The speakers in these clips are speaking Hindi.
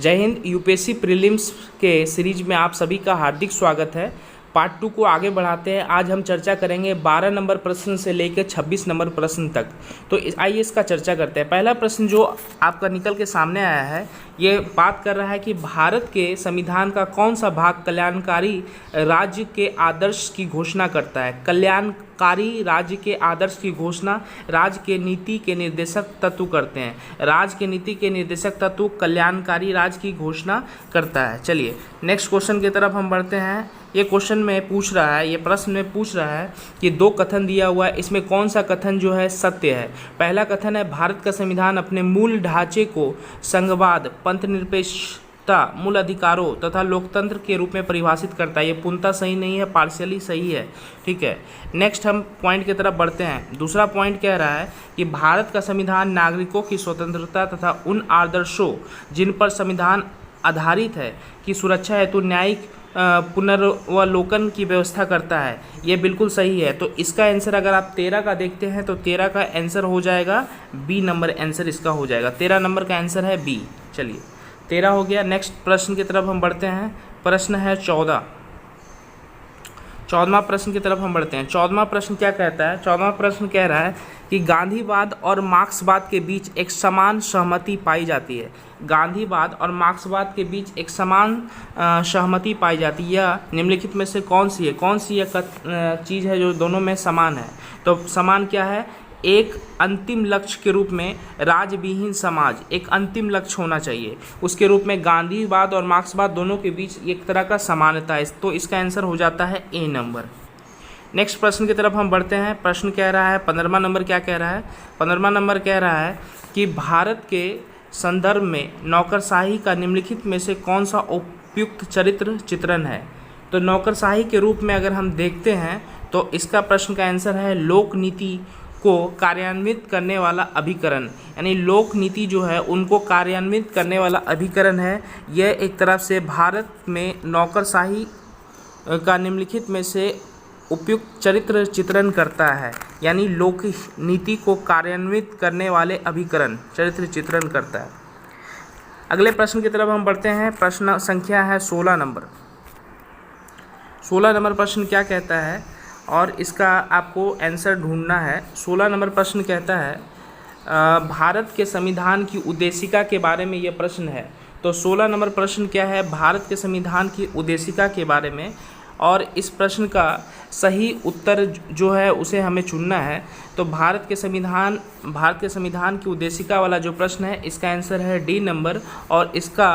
जय हिंद। यूपीएससी प्रीलिम्स के सीरीज में आप सभी का हार्दिक स्वागत है। पार्ट 2 को आगे बढ़ाते हैं। आज हम चर्चा करेंगे 12 नंबर प्रश्न से लेकर 26 नंबर प्रश्न तक। तो आइए इसका चर्चा करते हैं। पहला प्रश्न जो आपका निकल के सामने आया है, ये बात कर रहा है कि भारत के संविधान का कौन सा भाग कल्याणकारी राज्य के आदर्श की घोषणा करता है। कल्याणकारी राज्य के आदर्श की घोषणा राज्य के नीति के निर्देशक तत्व करते हैं। राज्य के नीति के निर्देशक तत्व कल्याणकारी राज्य की घोषणा करता है। चलिए नेक्स्ट क्वेश्चन की तरफ हम बढ़ते हैं। ये क्वेश्चन में पूछ रहा है, ये प्रश्न में पूछ रहा है कि दो कथन दिया हुआ है, इसमें कौन सा कथन जो है सत्य है। पहला कथन है भारत का संविधान अपने मूल ढांचे को संघवाद, पंथनिरपेक्षता, मूल अधिकारों तथा लोकतंत्र के रूप में परिभाषित करता है। ये पूर्णतः सही नहीं है, पार्शियली सही है। ठीक है, नेक्स्ट हम पॉइंट की तरफ बढ़ते हैं। दूसरा पॉइंट कह रहा है कि भारत का संविधान नागरिकों की स्वतंत्रता तथा उन आदर्शों जिन पर संविधान आधारित है की सुरक्षा हेतु न्यायिक पुनर्वलोकन की व्यवस्था करता है। ये बिल्कुल सही है। तो इसका आंसर अगर आप 13 का देखते हैं तो 13 का आंसर हो जाएगा बी नंबर, आंसर इसका हो जाएगा। 13 नंबर का आंसर है बी। चलिए 13 हो गया। नेक्स्ट प्रश्न की तरफ हम बढ़ते हैं। प्रश्न है 14वां प्रश्न की तरफ हम बढ़ते हैं। 14वां प्रश्न क्या कहता है? 14वां प्रश्न कह रहा है कि गांधीवाद और मार्क्सवाद के बीच एक समान सहमति पाई जाती है। गांधीवाद और मार्क्सवाद के बीच एक समान सहमति पाई जाती है। यह निम्नलिखित में से कौन सी है? कौन सी यह चीज़ है जो दोनों में समान है? तो समान क्या है? एक अंतिम लक्ष्य के रूप में राज्य विहीन समाज एक अंतिम लक्ष्य होना चाहिए। उसके रूप में गांधीवाद और मार्क्सवाद दोनों के बीच एक तरह का समानता है। तो इसका आंसर हो जाता है ए नंबर। नेक्स्ट प्रश्न की तरफ हम बढ़ते हैं। प्रश्न कह रहा है 15वां नंबर क्या कह रहा है? 15वां नंबर कह रहा है कि भारत के संदर्भ में नौकरशाही का निम्नलिखित में से कौन सा उपयुक्त चरित्र चित्रण है। तो नौकरशाही के रूप में अगर हम देखते हैं तो इसका प्रश्न का आंसर है लोक नीति को कार्यान्वित करने वाला अभिकरण। यानी लोक नीति जो है उनको कार्यान्वित करने वाला अभिकरण है। यह एक तरफ से भारत में नौकरशाही का निम्नलिखित में से उपयुक्त चरित्र चित्रण करता है। यानी लोक नीति को कार्यान्वित करने वाले अभिकरण चरित्र चित्रण करता है। अगले प्रश्न की तरफ हम बढ़ते हैं। प्रश्न संख्या है 16 नंबर। 16 नंबर प्रश्न क्या कहता है और इसका आपको आंसर ढूंढना है। 16 नंबर प्रश्न कहता है भारत के संविधान की उद्देशिका के बारे में यह प्रश्न है। तो 16 नंबर प्रश्न क्या है? भारत के संविधान की उद्देशिका के बारे में। और इस प्रश्न का सही उत्तर जो है उसे हमें चुनना है। तो भारत के संविधान की उद्देशिका वाला जो प्रश्न है इसका आंसर है डी नंबर। और इसका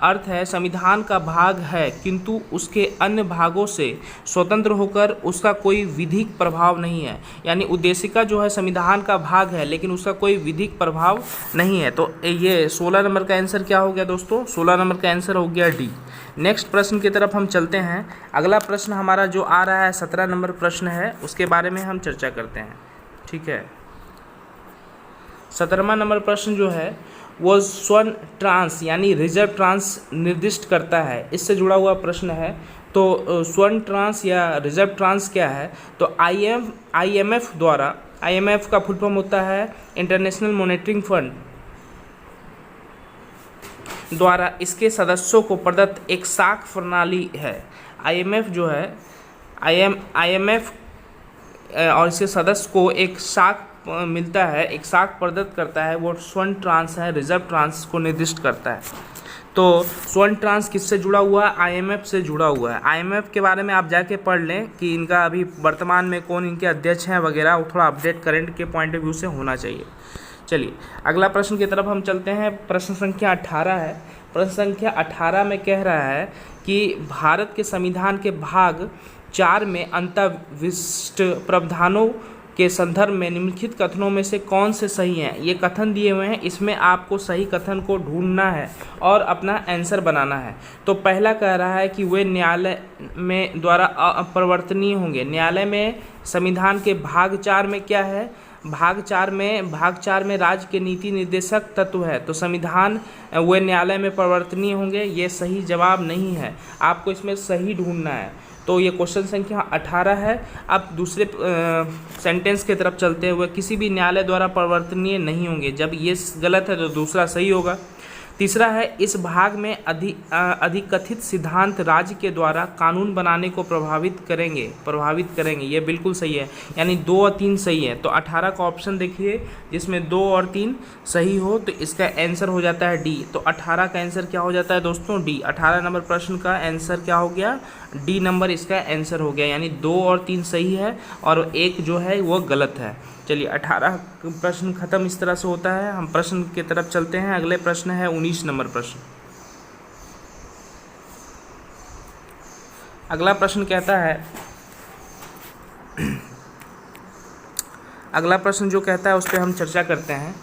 अर्थ है संविधान का भाग है किंतु उसके अन्य भागों से स्वतंत्र होकर उसका कोई विधिक प्रभाव नहीं है। यानी उद्देशिका जो है संविधान का भाग है लेकिन उसका कोई विधिक प्रभाव नहीं है। तो ये 16 नंबर का आंसर क्या हो गया दोस्तों? 16 नंबर का आंसर हो गया डी। नेक्स्ट प्रश्न की तरफ हम चलते हैं। अगला प्रश्न हमारा जो आ रहा है 17 नंबर प्रश्न है, उसके बारे में हम चर्चा करते हैं। ठीक है, 17वां नंबर प्रश्न जो है वो स्वर्ण ट्रांस यानी रिजर्व ट्रांस निर्दिष्ट करता है। इससे जुड़ा हुआ प्रश्न है। तो स्वर्ण ट्रांस या रिजर्व ट्रांस क्या है? तो IMF द्वारा, IMF का फुल फॉर्म होता है इंटरनेशनल मॉनेटरी फंड द्वारा इसके सदस्यों को प्रदत्त एक साख प्रणाली है। IMF जो है IMF और इसके सदस्य को एक साख मिलता है, एक साख प्रदत्त करता है। वो स्वर्ण ट्रांस है, रिजर्व ट्रांस को निर्दिष्ट करता है। तो स्वर्ण ट्रांस किससे जुड़ा हुआ है? IMF से जुड़ा हुआ है। IMF के बारे में आप जाके पढ़ लें कि इनका अभी वर्तमान में कौन इनके अध्यक्ष हैं वगैरह, वो थोड़ा अपडेट करंट के पॉइंट ऑफ व्यू से होना चाहिए। चलिए अगला प्रश्न की तरफ हम चलते हैं। प्रश्न संख्या 18 है। प्रश्न संख्या 18 में कह रहा है कि भारत के संविधान के भाग 4 में अंतर्विशिष्ट प्रावधानों के संदर्भ में निम्नलिखित कथनों में से कौन से सही हैं? ये कथन दिए हुए हैं, इसमें आपको सही कथन को ढूंढना है और अपना आंसर बनाना है। तो पहला कह रहा है कि वे न्यायालय में द्वारा अपरिवर्तनीय होंगे। न्यायालय में संविधान के भाग 4 में क्या है? भाग 4 में राज्य के नीति निर्देशक तत्व है। तो संविधान वे न्यायालय में परिवर्तनीय होंगे, ये सही जवाब नहीं है। आपको इसमें सही ढूंढना है। तो ये क्वेश्चन संख्या 18 है। अब दूसरे सेंटेंस की तरफ चलते हुए, किसी भी न्यायालय द्वारा परिवर्तनीय नहीं होंगे। जब ये गलत है तो दूसरा सही होगा। तीसरा है इस भाग में अधिकथित सिद्धांत राज्य के द्वारा कानून बनाने को प्रभावित करेंगे। ये बिल्कुल सही है, यानी 2 और 3 सही है। तो 18 का ऑप्शन देखिए जिसमें 2 और 3 सही हो तो इसका आंसर हो जाता है डी। तो 18 का आंसर क्या हो जाता है दोस्तों? डी। 18 नंबर प्रश्न का आंसर क्या हो गया? डी नंबर इसका आंसर हो गया, यानी 2 और 3 सही है और 1 जो है वो गलत है। चलिए 18 प्रश्न खत्म इस तरह से होता है। हम प्रश्न की तरफ चलते हैं। अगले प्रश्न है 19 नंबर प्रश्न। अगला प्रश्न कहता है, अगला प्रश्न जो कहता है उस पर हम चर्चा करते हैं,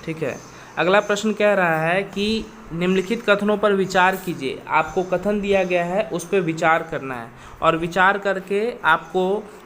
ठीक है। अगला प्रश्न कह रहा है कि निम्नलिखित कथनों पर विचार कीजिए। आपको कथन दिया गया है उस पर विचार करना है और विचार करके आपको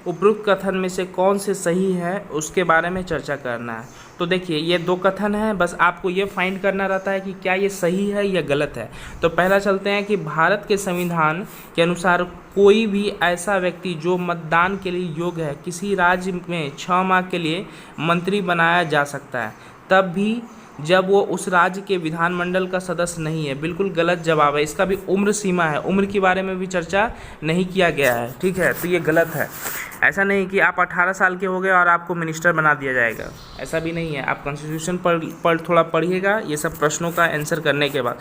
उपरोक्त कथन में से कौन से सही है उसके बारे में चर्चा करना है। तो देखिए ये 2 कथन हैं, बस आपको ये फाइंड करना रहता है कि क्या ये सही है या गलत है। तो पहला चलते हैं कि भारत के संविधान के अनुसार कोई भी ऐसा व्यक्ति जो मतदान के लिए योग्य है किसी राज्य में 6 माह के लिए मंत्री बनाया जा सकता है, तब भी जब वो उस राज्य के विधानमंडल का सदस्य नहीं है। बिल्कुल गलत जवाब है। इसका भी उम्र सीमा है, उम्र के बारे में भी चर्चा नहीं किया गया है, ठीक है। तो ये गलत है। ऐसा नहीं कि आप 18 साल के हो गए और आपको मिनिस्टर बना दिया जाएगा, ऐसा भी नहीं है। आप कॉन्स्टिट्यूशन पर थोड़ा पढ़िएगा ये सब प्रश्नों का आंसर करने के बाद।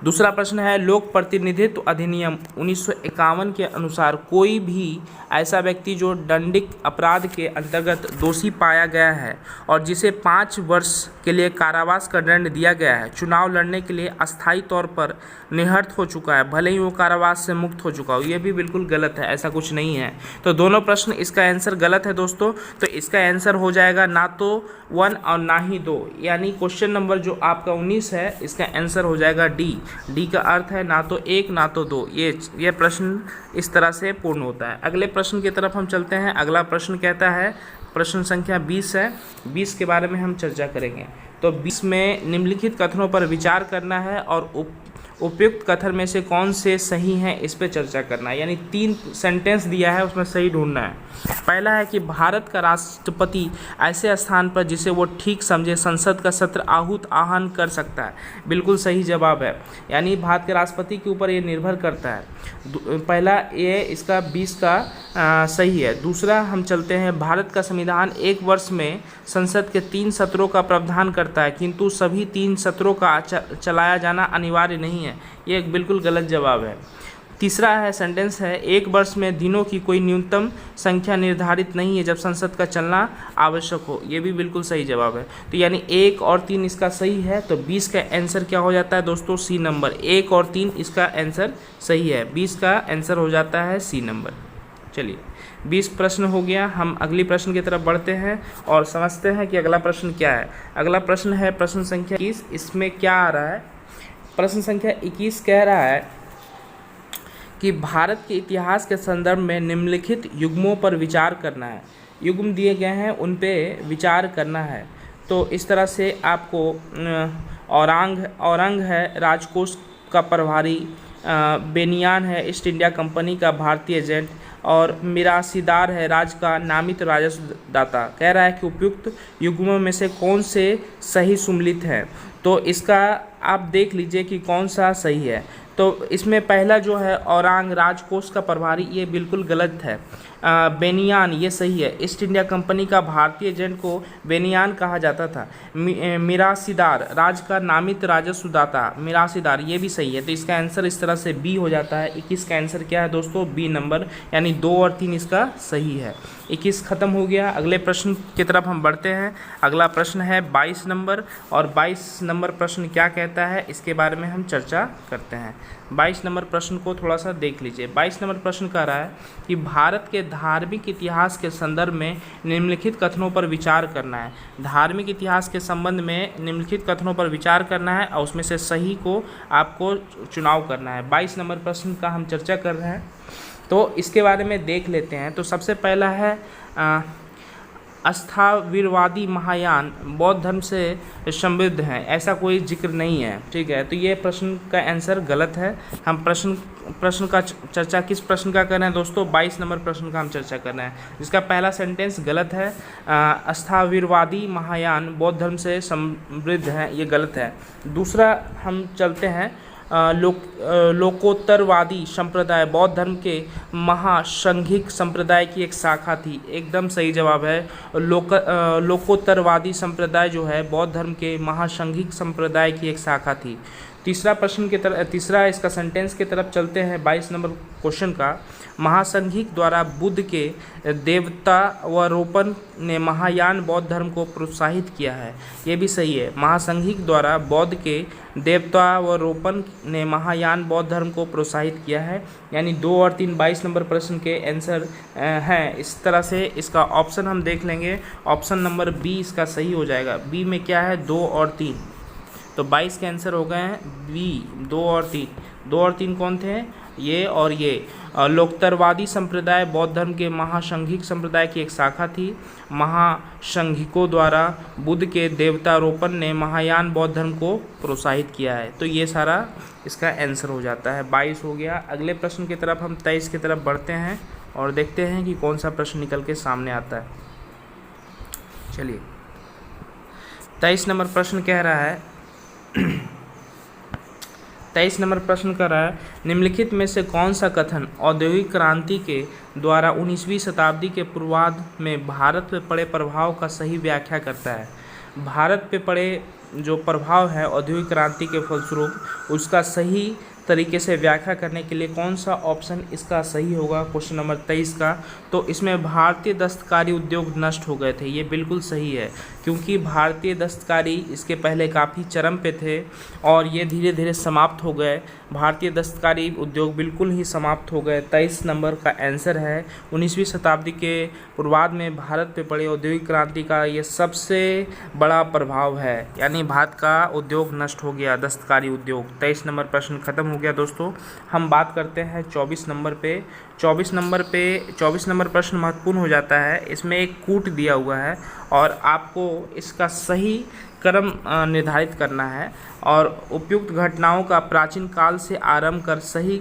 दूसरा प्रश्न है लोक प्रतिनिधित्व अधिनियम 1951 के अनुसार कोई भी ऐसा व्यक्ति जो दंडिक अपराध के अंतर्गत दोषी पाया गया है और जिसे 5 वर्ष के लिए कारावास का दंड दिया गया है, चुनाव लड़ने के लिए अस्थायी तौर पर निहर्त हो चुका है, भले ही वो कारावास से मुक्त हो चुका हो। ये भी बिल्कुल गलत है, ऐसा कुछ नहीं है। तो दोनों प्रश्न इसका आंसर गलत है दोस्तों। तो इसका आंसर हो जाएगा ना तो 1 और ना ही 2, यानी क्वेश्चन नंबर जो आपका 19 है इसका आंसर हो जाएगा डी। डी का अर्थ है ना तो 1 ना तो 2। ये प्रश्न इस तरह से पूर्ण होता है। अगले प्रश्न की तरफ हम चलते हैं। अगला प्रश्न कहता है, प्रश्न संख्या 20 है, 20 के बारे में हम चर्चा करेंगे। तो 20 में निम्नलिखित कथनों पर विचार करना है और उपयुक्त कथन में से कौन से सही हैं इस पर चर्चा करना है। यानी 3 सेंटेंस दिया है उसमें सही ढूंढना है। पहला है कि भारत का राष्ट्रपति ऐसे स्थान पर जिसे वो ठीक समझे संसद का सत्र आहूत कर सकता है। बिल्कुल सही जवाब है, यानी भारत के राष्ट्रपति के ऊपर ये निर्भर करता है। पहला ये इसका 20 का सही है। दूसरा हम चलते हैं, भारत का संविधान 1 वर्ष में संसद के 3 सत्रों का प्रावधान करता है किंतु सभी 3 सत्रों का चलाया जाना अनिवार्य नहीं है। ये एक बिल्कुल गलत जवाब है। तीसरा है सेंटेंस है 1 वर्ष में दिनों की कोई न्यूनतम संख्या निर्धारित नहीं है जब संसद का चलना आवश्यक हो। ये भी बिल्कुल सही जवाब है। तो यानी 1 और 3 इसका सही है। तो 20 का आंसर क्या हो जाता है दोस्तों? सी नंबर। 1 और 3 इसका आंसर सही है। 20 का आंसर हो जाता है सी नंबर। चलिए 20 प्रश्न हो गया। हम अगली प्रश्न की तरफ बढ़ते हैं और समझते हैं कि अगला प्रश्न क्या है। अगला प्रश्न है प्रश्न संख्या 21। इसमें क्या आ रहा है? प्रश्न संख्या 21 कह रहा है कि भारत के इतिहास के संदर्भ में निम्नलिखित युग्मों पर विचार करना है। युग्म दिए गए हैं उन पे विचार करना है। तो इस तरह से आपको औरंग है राजकोष का प्रभारी, बेनियान है ईस्ट इंडिया कंपनी का भारतीय एजेंट और मिरासीदार है राज्य का नामित राजस्व दाता। कह रहा है कि उपयुक्त युग्मों में से कौन से सही सम्मिलित है। तो इसका आप देख लीजिए कि कौन सा सही है। तो इसमें पहला जो है औरंग राजकोष का प्रभारी, ये बिल्कुल गलत है। बेनियान ये सही है। ईस्ट इंडिया कंपनी का भारतीय एजेंट को बेनियान कहा जाता था। मिरासीदार राज्य का नामित राजस्व दाता, मिरासीदार ये भी सही है। तो इसका आंसर इस तरह से बी हो जाता है। 21 का आंसर क्या है दोस्तों? बी नंबर, यानी 2 और 3 इसका सही है। 21 खत्म हो गया। अगले प्रश्न की तरफ हम बढ़ते हैं। अगला प्रश्न है 22 नंबर और 22 नंबर प्रश्न क्या कहता है इसके बारे में हम चर्चा करते हैं। 22 नंबर प्रश्न को थोड़ा सा देख लीजिए। 22 नंबर प्रश्न कह रहा है कि भारत के धार्मिक इतिहास के संदर्भ में निम्नलिखित कथनों पर विचार करना है। धार्मिक इतिहास के संबंध में निम्नलिखित कथनों पर विचार करना है और उसमें से सही को आपको चुनाव करना है। 22 नंबर प्रश्न का हम चर्चा कर रहे हैं, तो इसके बारे में देख लेते हैं। तो सबसे पहला है अस्थाविरवादी महायान बौद्ध धर्म से समृद्ध हैं, ऐसा कोई जिक्र नहीं है। ठीक है, तो ये प्रश्न का आंसर गलत है। हम प्रश्न का चर्चा किस प्रश्न का कर रहे हैं दोस्तों? 22 नंबर प्रश्न का हम चर्चा कर रहे हैं, जिसका पहला सेंटेंस गलत है। अस्थाविरवादी महायान बौद्ध धर्म से समृद्ध है, ये गलत है। दूसरा हम चलते हैं, लोकोत्तरवादी संप्रदाय बौद्ध धर्म के महासंघिक संप्रदाय की एक शाखा थी, एकदम सही जवाब है। लोकोत्तरवादी संप्रदाय जो है बौद्ध धर्म के महासंघिक संप्रदाय की एक शाखा थी। तीसरा इसका सेंटेंस की तरफ चलते हैं, 22 नंबर क्वेश्चन का। महासंघिक द्वारा बुद्ध के देवतावरोपण ने महायान बौद्ध धर्म को प्रोत्साहित किया है, ये भी सही है। महासंघिक द्वारा बौद्ध के देवतावरोपण ने महायान बौद्ध धर्म को प्रोत्साहित किया है, यानी 2 और 3 22 नंबर प्रश्न के आंसर हैं। इस तरह से इसका ऑप्शन हम देख लेंगे, ऑप्शन नंबर बी इसका सही हो जाएगा। बी में क्या है? 2 और 3, तो 22 के आंसर हो गए हैं बी, 2 और 3। 2 और 3 कौन थे? ये और ये। लोकोत्तरवादी संप्रदाय बौद्ध धर्म के महासंघिक संप्रदाय की एक शाखा थी। महासंघिकों द्वारा बुद्ध के देवतारोपण ने महायान बौद्ध धर्म को प्रोत्साहित किया है, तो ये सारा इसका आंसर हो जाता है। 22 हो गया। अगले प्रश्न की तरफ हम 23 की तरफ बढ़ते हैं और देखते हैं कि कौन सा प्रश्न निकल के सामने आता है। चलिए, 23 नंबर प्रश्न कह रहा है 23 नंबर प्रश्न कर रहा है, निम्नलिखित में से कौन सा कथन औद्योगिक क्रांति के द्वारा 19वीं शताब्दी के पूर्वार्ध में भारत पे पड़े प्रभाव का सही व्याख्या करता है? भारत पे पड़े जो प्रभाव है औद्योगिक क्रांति के फलस्वरूप, उसका सही तरीके से व्याख्या करने के लिए कौन सा ऑप्शन इसका सही होगा? क्वेश्चन नंबर 23 का। तो इसमें भारतीय दस्तकारी उद्योग नष्ट हो गए थे, ये बिल्कुल सही है, क्योंकि भारतीय दस्तकारी इसके पहले काफ़ी चरम पे थे और ये धीरे धीरे समाप्त हो गए। भारतीय दस्तकारी उद्योग बिल्कुल ही समाप्त हो गए। 23 नंबर का आंसर है 19वीं शताब्दी के पूर्वार्ध में भारत पे पड़े औद्योगिक क्रांति का ये सबसे बड़ा प्रभाव है, यानी भारत का उद्योग नष्ट हो गया, दस्तकारी उद्योग। 23 नंबर प्रश्न खत्म हो गया दोस्तों। हम बात करते हैं 24 नंबर पे। 24 नंबर प्रश्न महत्वपूर्ण हो जाता है। इसमें एक कूट दिया हुआ है और आपको इसका सही क्रम निर्धारित करना है और उपयुक्त घटनाओं का प्राचीन काल से आरंभ कर सही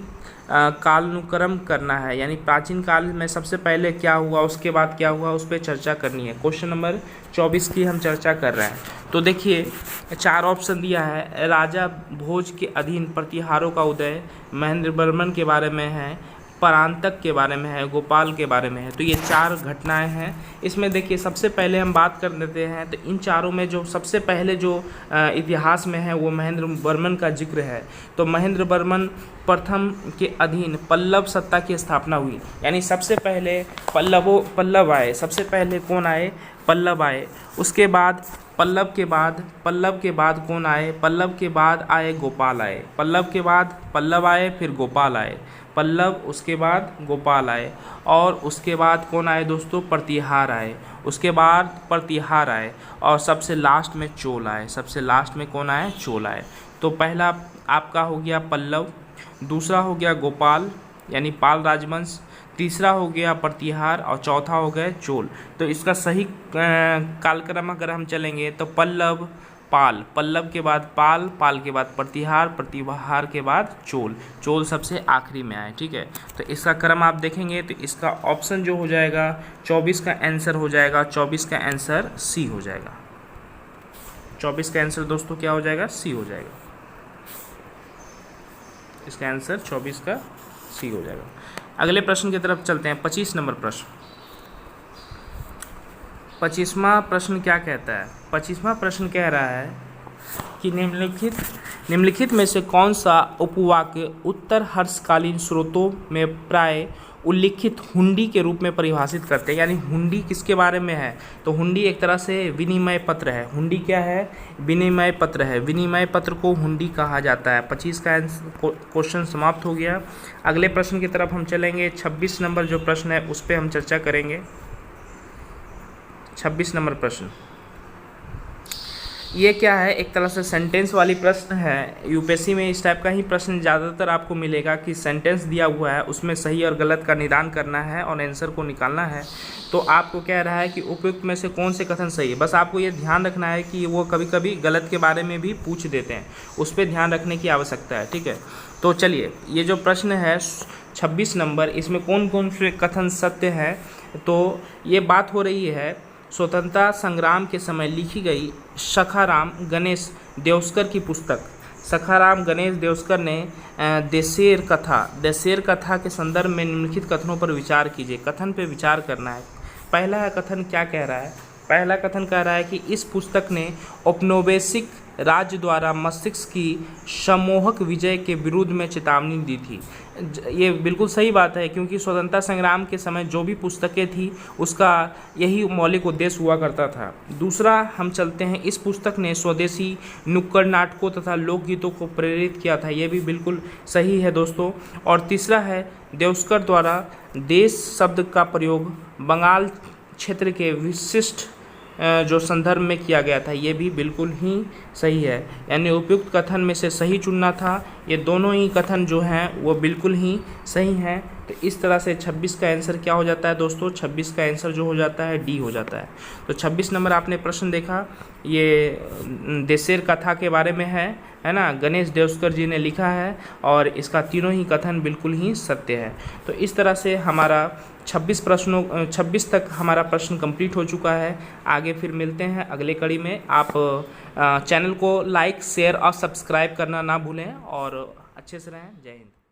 कालानुक्रम करना है, यानी प्राचीन काल में सबसे पहले क्या हुआ, उसके बाद क्या हुआ, उस पर चर्चा करनी है। क्वेश्चन नंबर 24 की हम चर्चा कर रहे हैं। तो देखिए, 4 ऑप्शन दिया है। राजा भोज के अधीन प्रतिहारों का उदय महेंद्र वर्मन के बारे में है, परांतक के बारे में है, गोपाल के बारे में है। तो ये 4 घटनाएं हैं। इसमें देखिए, सबसे पहले हम बात कर लेते हैं। तो इन चारों में जो सबसे पहले जो इतिहास में है वो महेंद्र वर्मन का जिक्र है। तो महेंद्र वर्मन प्रथम के अधीन पल्लव सत्ता की स्थापना हुई, यानी सबसे पहले पल्लव आए। सबसे पहले कौन आए? पल्लव आए। उसके बाद पल्लव के बाद कौन आए? पल्लव के बाद आए गोपाल आए। पल्लव के बाद पल्लव आए, फिर गोपाल आए। पल्लव, उसके बाद गोपाल आए, और उसके बाद कौन आए दोस्तों? प्रतिहार आए। उसके बाद प्रतिहार आए और सबसे लास्ट में चोल आए। सबसे लास्ट में कौन आए? चोल आए। तो पहला आपका हो गया पल्लव, दूसरा हो गया गोपाल यानी पाल राजवंश, तीसरा हो गया प्रतिहार और चौथा हो गया चोल। तो इसका सही कालक्रम अगर हम चलेंगे तो पल्लव, पाल, पल्लव के बाद पाल, पाल के बाद प्रतिहार, प्रतिहार के बाद चोल, चोल सबसे आखिरी में आए। ठीक है, तो इसका क्रम आप देखेंगे तो इसका ऑप्शन जो हो जाएगा 24 का आंसर हो जाएगा, 24 का आंसर सी हो जाएगा। 24 का आंसर दोस्तों क्या हो जाएगा? सी हो जाएगा। इसका आंसर 24 का सी हो जाएगा। अगले प्रश्न की तरफ चलते हैं। 25 नंबर प्रश्न। 25वां प्रश्न क्या कहता है? 25वां प्रश्न कह रहा है कि निम्नलिखित में से कौन सा उपवाक्य उत्तर हर्षकालीन स्रोतों में प्राय उल्लिखित हुंडी के रूप में परिभाषित करते हैं? यानी हुंडी किसके बारे में है? तो हुंडी एक तरह से विनिमय पत्र है। हुंडी क्या है? विनिमय पत्र है। विनिमय पत्र को हुंडी कहा जाता है। 25 का क्वेश्चन समाप्त हो गया। अगले प्रश्न की तरफ हम चलेंगे। 26 नंबर जो प्रश्न है उस पर हम चर्चा करेंगे। 26 नंबर प्रश्न। ये क्या है, एक तरह से सेंटेंस वाली प्रश्न है। यूपीएससी में इस टाइप का ही प्रश्न ज़्यादातर आपको मिलेगा कि सेंटेंस दिया हुआ है, उसमें सही और गलत का निदान करना है और आंसर को निकालना है। तो आपको कह रहा है कि उपयुक्त में से कौन से कथन सही है। बस आपको ये ध्यान रखना है कि वो कभी कभी गलत के बारे में भी पूछ देते हैं, उस पर ध्यान रखने की आवश्यकता है, ठीक है। तो चलिए, ये जो प्रश्न है 26 नंबर, इसमें कौन कौन से कथन सत्य है। तो ये बात हो रही है स्वतंत्रता संग्राम के समय लिखी गई सखाराम गणेश देवस्कर की पुस्तक। सखाराम गणेश देवस्कर ने देशेर कथा के संदर्भ में निम्नलिखित कथनों पर विचार कीजिए। कथन पे विचार करना है। पहला कथन क्या कह रहा है? पहला कथन कह रहा है कि इस पुस्तक ने औपनिवेशिक राज्य द्वारा मस्तिष्क की सम्मोहक विजय के विरुद्ध में चेतावनी दी थी। ये बिल्कुल सही बात है, क्योंकि स्वतंत्रता संग्राम के समय जो भी पुस्तकें थी उसका यही मौलिक उद्देश्य हुआ करता था। दूसरा हम चलते हैं, इस पुस्तक ने स्वदेशी नुक्कड़ नाटकों तथा लोकगीतों को प्रेरित किया था। ये भी बिल्कुल सही है दोस्तों। और तीसरा है, देवस्कर द्वारा देश शब्द का प्रयोग बंगाल क्षेत्र के विशिष्ट जो संदर्भ में किया गया था, ये भी बिल्कुल ही सही है। यानी उपयुक्त कथन में से सही चुनना था। ये दोनों ही कथन जो हैं वो बिल्कुल ही सही हैं। तो इस तरह से 26 का आंसर क्या हो जाता है दोस्तों? 26 का आंसर जो हो जाता है डी हो जाता है। तो 26 नंबर आपने प्रश्न देखा, ये देशेर कथा के बारे में है ना, गणेश देवस्कर जी ने लिखा है और इसका तीनों ही कथन बिल्कुल ही सत्य है। तो इस तरह से हमारा 26 तक हमारा प्रश्न कंप्लीट हो चुका है। आगे फिर मिलते हैं अगले कड़ी में। आप चैनल को लाइक, शेयर और सब्सक्राइब करना ना भूलें और अच्छे से रहें। जय हिंद।